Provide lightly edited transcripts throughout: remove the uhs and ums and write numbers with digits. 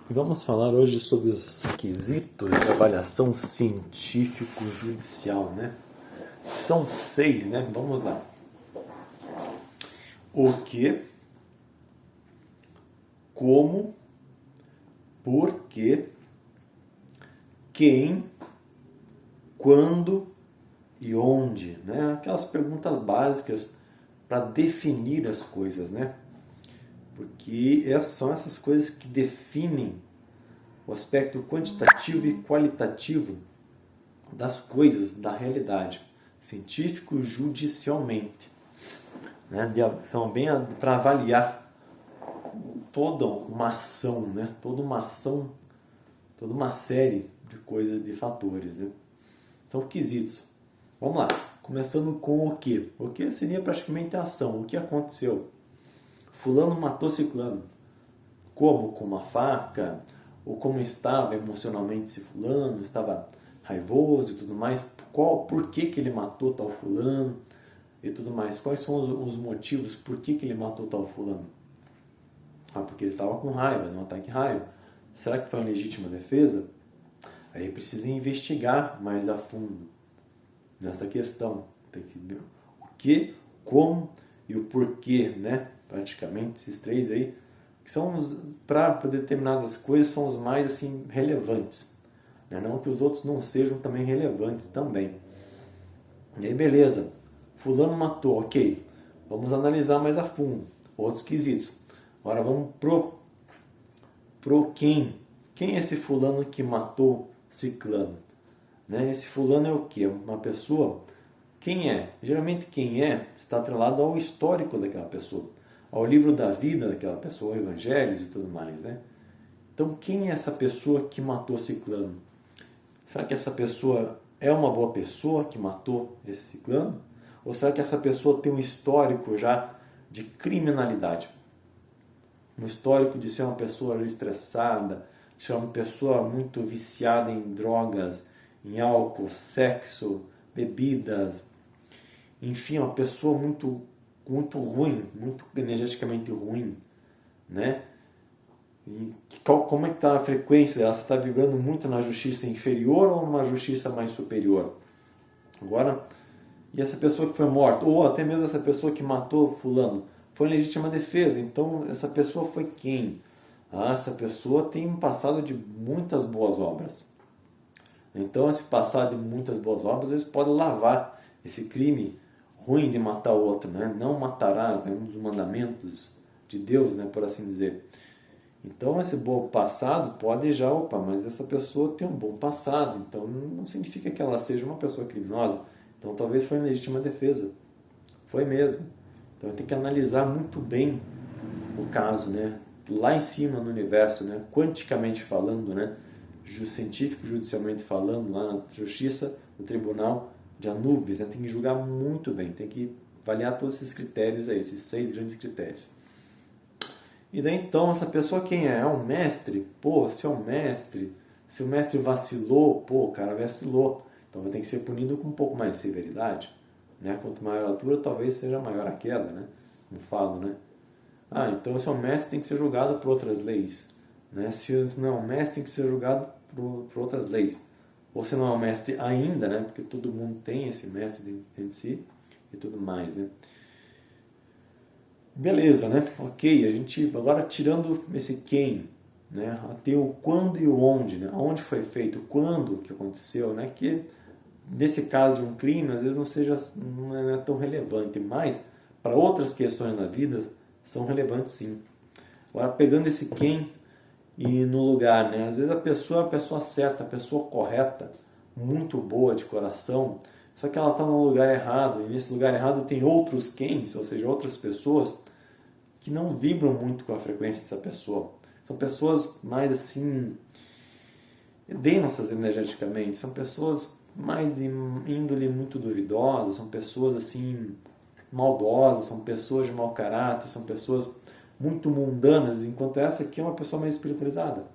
Vamos falar hoje sobre os quesitos de avaliação científico-judicial, né? São 6, né? Vamos lá. O que, como, por quê, quem, quando e onde, né? Aquelas perguntas básicas para definir as coisas, né? Porque são essas coisas que definem o aspecto quantitativo e qualitativo das coisas, da realidade, científico-judicialmente. Né? São bem para avaliar toda uma ação, né? Toda uma série de coisas, de fatores. Né? São quesitos. Vamos lá, começando com o que. O que seria praticamente a ação, o que aconteceu. Fulano matou ciclano. Como? Com uma faca? Ou como estava emocionalmente esse fulano? Estava raivoso e tudo mais? Por que ele matou tal fulano? E tudo mais. Quais são os motivos por que ele matou tal fulano? Porque ele estava com raiva, um ataque de raiva. Será que foi uma legítima defesa? Aí precisa investigar mais a fundo nessa questão. Tem que ver o que, como e o porquê, né? Praticamente esses três aí, que são para determinadas coisas são os mais assim relevantes, né? Não que os outros não sejam também relevantes também. E aí beleza, fulano matou, ok, vamos analisar mais a fundo outros quesitos. Agora vamos pro quem é esse fulano que matou ciclano, né? Esse fulano é o que? Uma pessoa. Quem é? Geralmente quem é está atrelado ao histórico daquela pessoa, ao livro da vida daquela pessoa, evangelhos e tudo mais, né? Então quem é essa pessoa que matou ciclano? Será que essa pessoa é uma boa pessoa que matou esse ciclano? Ou será que essa pessoa tem um histórico já de criminalidade? Um histórico de ser uma pessoa estressada, de ser uma pessoa muito viciada em drogas, em álcool, sexo, bebidas, enfim, uma pessoa muito ruim, muito energeticamente ruim, né? E como é que está a frequência dela? Você está vibrando muito na justiça inferior ou numa justiça mais superior? Agora, e essa pessoa que foi morta, ou até mesmo essa pessoa que matou fulano, foi em legítima defesa. Então, essa pessoa foi quem? Essa pessoa tem um passado de muitas boas obras. Então, esse passado de muitas boas obras, eles podem lavar esse crime ruim de matar o outro, né? Não matarás, é um dos mandamentos de Deus, né, por assim dizer. Então, esse bom passado pode já, mas essa pessoa tem um bom passado, então não significa que ela seja uma pessoa criminosa. Então, talvez foi em legítima defesa. Foi mesmo. Então, tem que analisar muito bem o caso, né? Lá em cima no universo, né? Quanticamente falando, né? Científico, judicialmente falando, lá na justiça, no tribunal de Anubis, né? Tem que julgar muito bem, tem que avaliar todos esses critérios aí, esses 6 grandes critérios. E daí então, essa pessoa quem é? É um mestre? Pô, se é um mestre, se o mestre vacilou, pô, o cara vacilou. Então vai ter que ser punido com um pouco mais de severidade. Né? Quanto maior a altura, talvez seja maior a queda, né? Como falo, né? Então se é um mestre, tem que ser julgado por outras leis. Né? Se não é um mestre, tem que ser julgado por outras leis. Ou se não é um mestre ainda, né? Porque todo mundo tem esse mestre dentro de si e tudo mais, né? Beleza, né? Ok, a gente agora tirando esse quem, né? Tem o quando e o onde, né? Onde foi feito, quando que aconteceu, né? Que nesse caso de um crime, às vezes não é tão relevante, mas para outras questões na vida são relevantes sim. Agora pegando esse quem e no lugar, né? Às vezes a pessoa é a pessoa certa, a pessoa correta, muito boa de coração, só que ela está no lugar errado, e nesse lugar errado tem outros quens, ou seja, outras pessoas que não vibram muito com a frequência dessa pessoa. São pessoas mais assim, densas energeticamente, são pessoas mais de índole muito duvidosa, são pessoas assim maldosas, são pessoas de mau caráter, são pessoas muito mundanas, enquanto essa aqui é uma pessoa mais espiritualizada.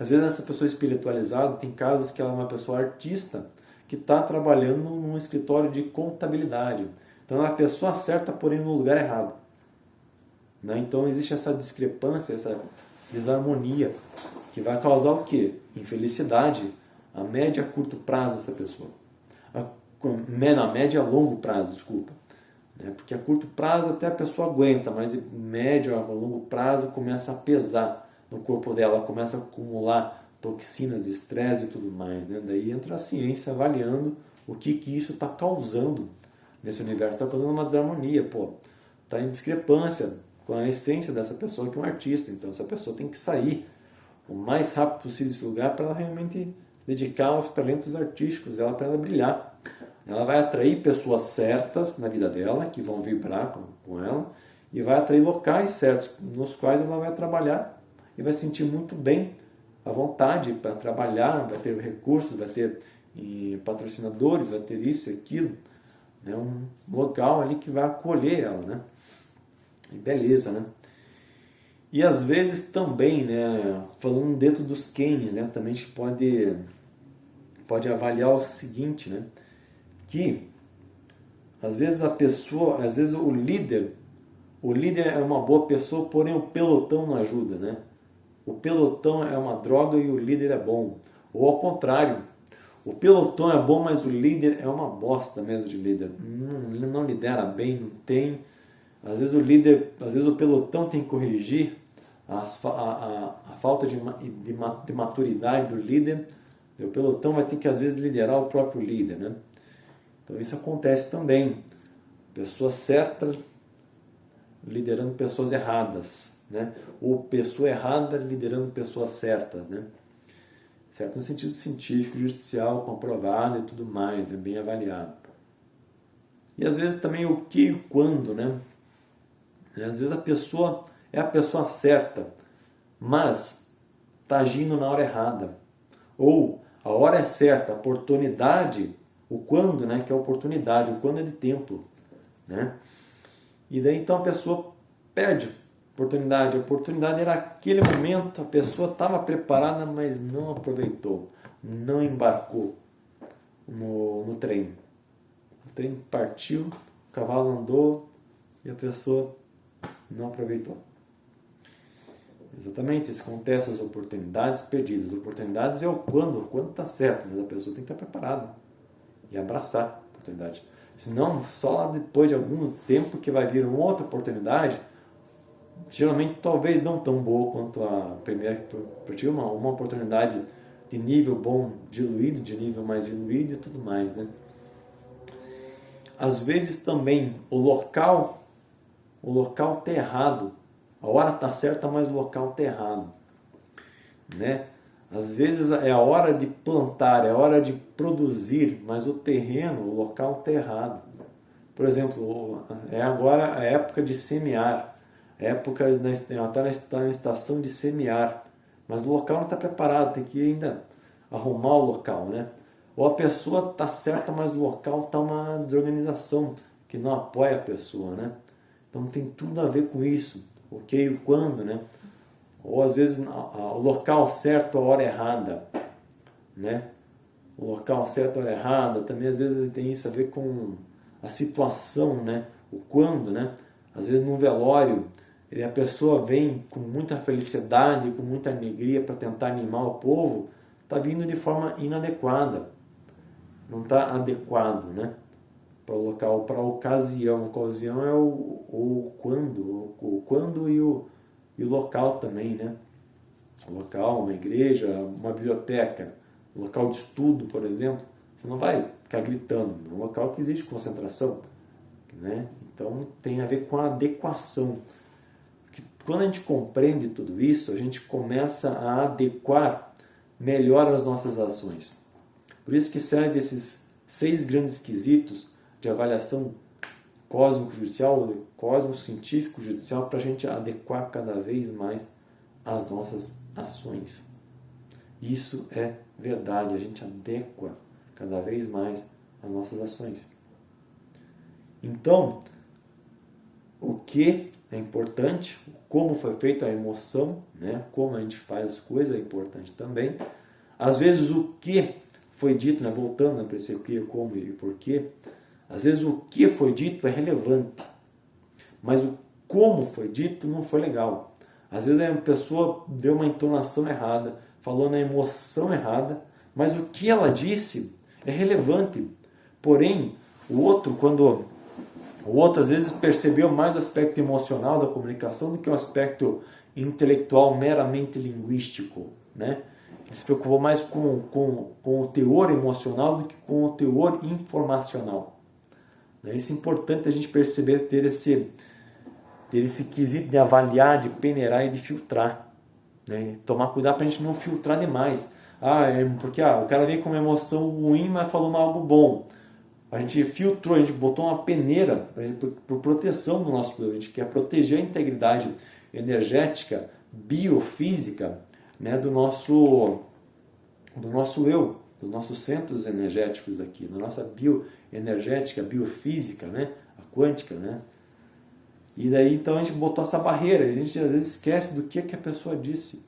Às vezes essa pessoa espiritualizada tem casos que ela é uma pessoa artista que está trabalhando num escritório de contabilidade. Então ela é a pessoa certa, porém no lugar errado. Né? Então existe essa discrepância, desarmonia, que vai causar o quê? Infelicidade a médio e a curto prazo dessa pessoa. Na média e a longo prazo, desculpa. Porque a curto prazo até a pessoa aguenta, mas de médio a longo prazo começa a pesar no corpo dela, começa a acumular toxinas de estresse e tudo mais. Daí entra a ciência avaliando o que isso está causando nesse universo. Está causando uma desarmonia, está em discrepância com a essência dessa pessoa que é um artista. Então essa pessoa tem que sair o mais rápido possível desse lugar para ela realmente se dedicar aos talentos artísticos dela, para ela brilhar. Ela vai atrair pessoas certas na vida dela, que vão vibrar com ela, e vai atrair locais certos nos quais ela vai trabalhar e vai se sentir muito bem, à vontade para trabalhar, vai ter recursos, vai ter patrocinadores, vai ter isso e aquilo. Um local ali que vai acolher ela, E beleza, E às vezes também, falando dentro dos Keynesians, também a gente pode avaliar o seguinte, que às vezes o líder é uma boa pessoa, porém o pelotão não ajuda, O pelotão é uma droga e o líder é bom. Ou ao contrário, o pelotão é bom, mas o líder é uma bosta mesmo de líder. Ele não lidera bem, não tem. Às vezes o pelotão tem que corrigir a falta de maturidade do líder. O pelotão vai ter que às vezes liderar o próprio líder, Então isso acontece também. Pessoa certa liderando pessoas erradas, Ou pessoa errada liderando pessoas certas, Certo no sentido científico, judicial, comprovado e tudo mais, bem avaliado. E às vezes também o que e o quando, Às vezes a pessoa é a pessoa certa, mas está agindo na hora errada. Ou a hora é certa, a oportunidade, o quando, que é a oportunidade, o quando é de tempo, E daí então a pessoa perde a oportunidade era aquele momento, a pessoa estava preparada, mas não aproveitou, não embarcou no trem. O trem partiu, o cavalo andou e a pessoa não aproveitou. Exatamente, isso acontece, as oportunidades perdidas. As oportunidades é o quando está certo, mas a pessoa tem que estar preparada e abraçar a oportunidade. Senão, só lá depois de algum tempo que vai vir uma outra oportunidade, geralmente talvez não tão boa quanto a primeira, que tive uma oportunidade de nível bom diluído, de nível mais diluído e tudo mais, Às vezes também o local está errado. A hora está certa, mas o local está errado, Às vezes é a hora de plantar, é a hora de produzir, mas o terreno, o local está errado. Por exemplo, é agora a época de semear. Está na estação de semear, mas o local não está preparado, tem que ainda arrumar o local, Ou a pessoa está certa, mas o local está uma desorganização que não apoia a pessoa, Então tem tudo a ver com isso, o que e o quando, Ou às vezes o local certo, a hora errada, O local certo, a hora errada, também às vezes tem isso a ver com a situação, O quando, Às vezes num velório, a pessoa vem com muita felicidade, com muita alegria para tentar animar o povo, está vindo de forma inadequada, não está adequado, para o local, para a ocasião. A ocasião é o quando e o local também, O local, uma igreja, uma biblioteca, um local de estudo, por exemplo, você não vai ficar gritando, é um local que existe concentração, Então tem a ver com a adequação. Quando a gente compreende tudo isso, a gente começa a adequar melhor as nossas ações. Por isso que servem esses 6 grandes quesitos de avaliação cósmico-judicial, cósmico-científico-judicial, para a gente adequar cada vez mais as nossas ações. Isso é verdade, a gente adequa cada vez mais as nossas ações. Então, o que é importante, como foi feita a emoção, como a gente faz as coisas é importante também. Às vezes o que foi dito, voltando para esse o que, como e porquê, às vezes o que foi dito é relevante, mas o como foi dito não foi legal. Às vezes a pessoa deu uma entonação errada, falou na emoção errada, mas o que ela disse é relevante. Porém, o outro às vezes percebeu mais o aspecto emocional da comunicação do que o aspecto intelectual meramente linguístico, né? Ele se preocupou mais com o teor emocional do que com o teor informacional. Isso é importante a gente perceber, ter esse quesito de avaliar, de peneirar e de filtrar. Né? Tomar cuidado para a gente não filtrar demais. Porque o cara veio com uma emoção ruim, mas falou algo bom. A gente filtrou, a gente botou uma peneira por proteção do nosso produto. A gente quer proteger a integridade energética, biofísica, né, do nosso eu, dos nossos centros energéticos aqui, da nossa bioenergética, biofísica, né, a quântica, né? E daí então a gente botou essa barreira, a gente às vezes esquece do que a pessoa disse.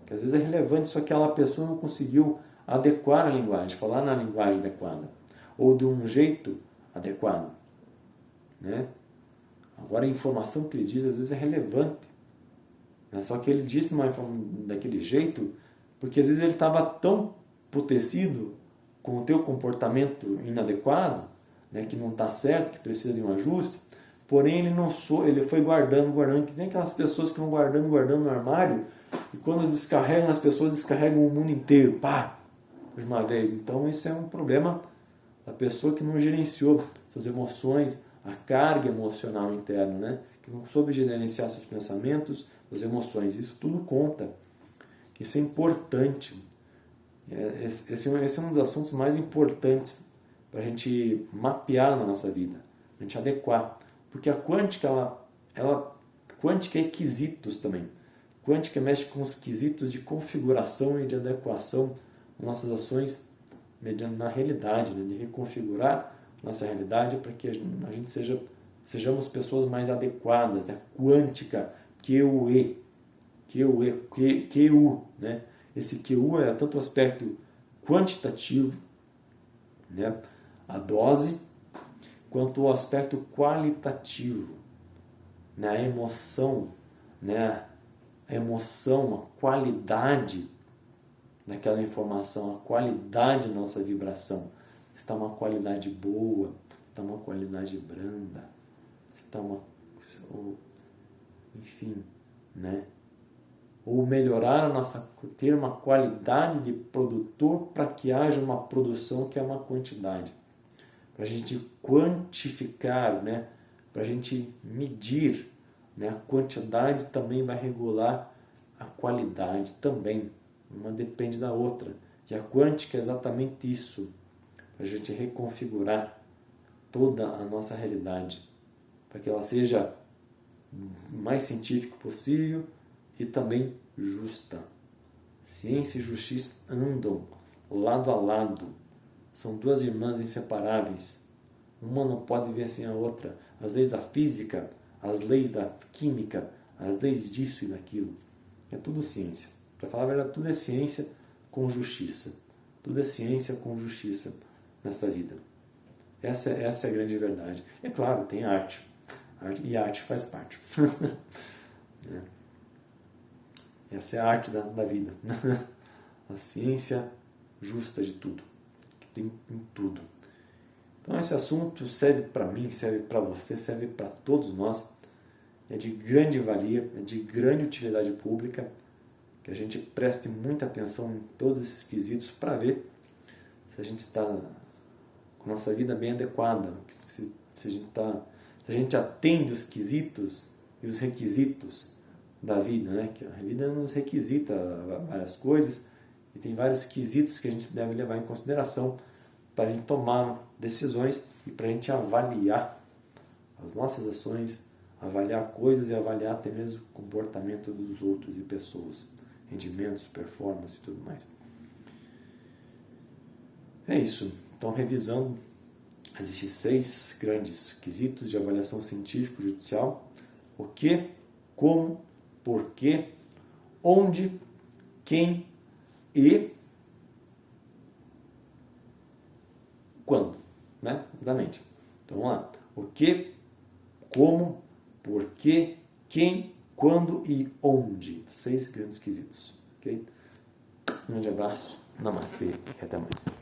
Que às vezes é relevante, só que aquela pessoa não conseguiu adequar a linguagem, falar na linguagem adequada, ou de um jeito adequado, né? Agora a informação que ele diz às vezes é relevante, né? Só que ele disse daquele jeito porque às vezes ele estava tão emputecido com o teu comportamento inadequado, né, que não está certo, que precisa de um ajuste, porém ele foi guardando, que nem aquelas pessoas que vão guardando no armário, e quando descarregam as pessoas, descarregam o mundo inteiro, pá, de uma vez. Então isso é um problema da pessoa que não gerenciou suas emoções, a carga emocional interna, né? Que não soube gerenciar seus pensamentos, suas emoções. Isso tudo conta. Isso é importante. Esse é um dos assuntos mais importantes para a gente mapear na nossa vida, a gente adequar. Porque a quântica, quântica é quesitos também. Quântica mexe com os quesitos de configuração e de adequação das nossas ações na realidade, né? De reconfigurar nossa realidade para que a gente sejamos pessoas mais adequadas, né? Quântica, QE, né? Esse QU é tanto o aspecto quantitativo, né? A dose, quanto o aspecto qualitativo, né? A emoção, né? A qualidade daquela informação, a qualidade da nossa vibração. Se está uma qualidade boa, se está uma qualidade branda, se está enfim, né? Ou melhorar ter uma qualidade de produtor para que haja uma produção que é uma quantidade. Para a gente quantificar, né? Para a gente medir, né? A quantidade também vai regular a qualidade também. Uma depende da outra. E a quântica é exatamente isso. Para a gente reconfigurar toda a nossa realidade. Para que ela seja o mais científica possível e também justa. Ciência e justiça andam lado a lado. São duas irmãs inseparáveis. Uma não pode viver sem a outra. As leis da física, as leis da química, as leis disso e daquilo. É tudo ciência. Para falar a verdade, tudo é ciência com justiça. Tudo é ciência com justiça nessa vida. Essa é a grande verdade. É claro, tem arte. E a arte faz parte. Essa é a arte da vida. A ciência justa de tudo. Que tem em tudo. Então esse assunto serve para mim, serve para você, serve para todos nós. É de grande valia, é de grande utilidade pública. Que a gente preste muita atenção em todos esses quesitos para ver se a gente está com a nossa vida bem adequada. Se a gente atende os quesitos e os requisitos da vida, né? Que a vida nos requisita várias coisas e tem vários quesitos que a gente deve levar em consideração para a gente tomar decisões e para a gente avaliar as nossas ações, avaliar coisas e avaliar até mesmo o comportamento dos outros e pessoas, rendimentos, performance e tudo mais. É isso. Então, revisando, existem 6 grandes quesitos de avaliação científico-judicial: o que, como, porquê, onde, quem e quando, né? Exatamente. Então vamos lá. O que, como, porquê, quem quando e onde. 6 grandes quesitos. Ok? Um grande abraço, namastê e até mais.